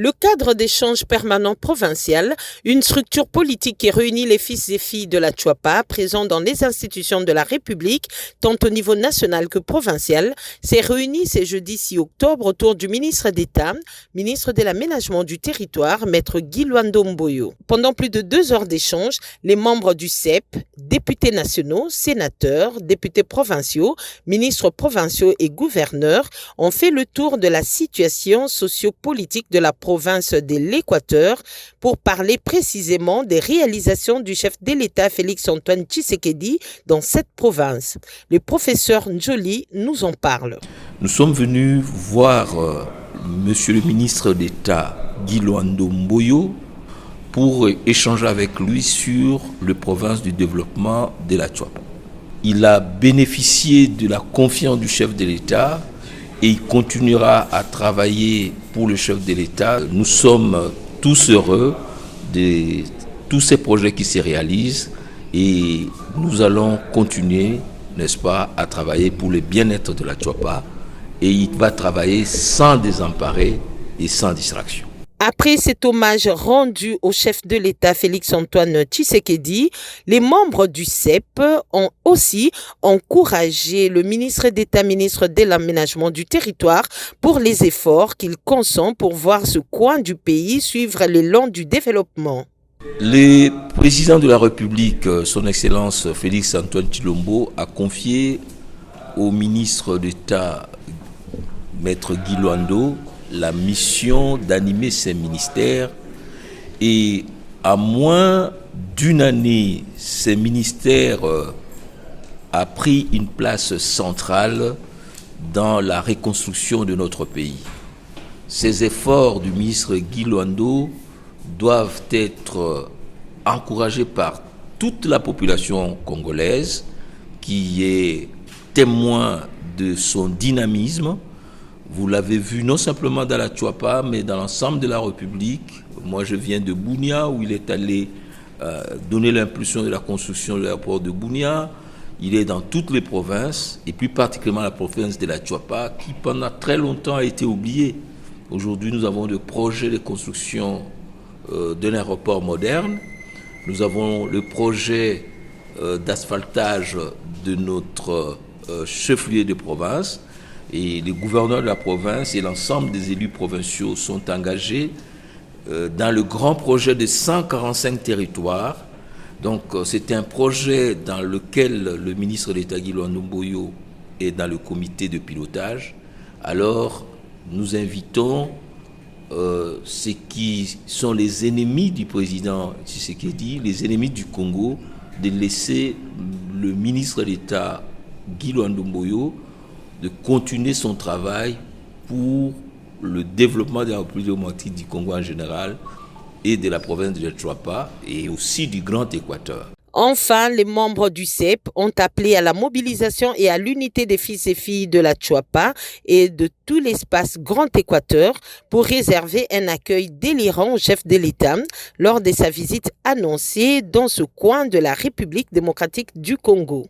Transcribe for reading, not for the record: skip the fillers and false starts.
Le cadre d'échange permanent provincial, une structure politique qui réunit les fils et filles de la Tchouapa présents dans les institutions de la République, tant au niveau national que provincial, s'est réuni ce jeudi 6 octobre autour du ministre d'État, ministre de l'Aménagement du Territoire, maître Guy Luando Mboyo. Pendant plus de 2 heures d'échange, les membres du CEP, députés nationaux, sénateurs, députés provinciaux, ministres provinciaux et gouverneurs ont fait le tour de la situation sociopolitique de la province de l'Équateur pour parler précisément des réalisations du chef de l'État Félix-Antoine Tshisekedi dans cette province. Le professeur Njoli nous en parle. Nous sommes venus voir Monsieur le ministre d'État Guy Luando Mboyo pour échanger avec lui sur le province du développement de la Tchouapa. Il a bénéficié de la confiance du chef de l'État et il continuera à travailler pour le chef de l'État. Nous sommes tous heureux de tous ces projets qui se réalisent et nous allons continuer, n'est-ce pas, à travailler pour le bien-être de la Tchouapa et il va travailler sans désemparer et sans distraction. Après cet hommage rendu au chef de l'État Félix-Antoine Tshisekedi, les membres du CEP ont aussi encouragé le ministre d'État, ministre de l'Aménagement du Territoire, pour les efforts qu'il consent pour voir ce coin du pays suivre l'élan du développement. Le président de la République, son Excellence Félix-Antoine Tshilombo, a confié au ministre d'État, maître Guy Luando, la mission d'animer ces ministères et à moins d'une année, ces ministères a pris une place centrale dans la reconstruction de notre pays. Ces efforts du ministre Guy Luando doivent être encouragés par toute la population congolaise qui est témoin de son dynamisme. Vous l'avez vu non simplement dans la Tchouapa, mais dans l'ensemble de la République. Moi, je viens de Bunia, où il est allé donner l'impulsion de la construction de l'aéroport de Bunia. Il est dans toutes les provinces, et plus particulièrement la province de la Tchouapa, qui pendant très longtemps a été oubliée. Aujourd'hui, nous avons des projets de construction d'un aéroport moderne. Nous avons le projet d'asphaltage de notre chef-lieu de province. Et les gouverneurs de la province et l'ensemble des élus provinciaux sont engagés dans le grand projet de 145 territoires. Donc c'est un projet dans lequel le ministre d'État Guy Luando Mboyo est dans le comité de pilotage. Alors nous invitons ceux qui sont les ennemis du président Tshisekedi, les ennemis du Congo, de laisser le ministre d'État Guy Luando Mboyo de continuer son travail pour le développement de la République démocratique du Congo en général et de la province de Tchouapa et aussi du Grand Équateur. Enfin, les membres du CEP ont appelé à la mobilisation et à l'unité des fils et filles de la Tchouapa et de tout l'espace Grand Équateur pour réserver un accueil délirant au chef de l'État lors de sa visite annoncée dans ce coin de la République démocratique du Congo.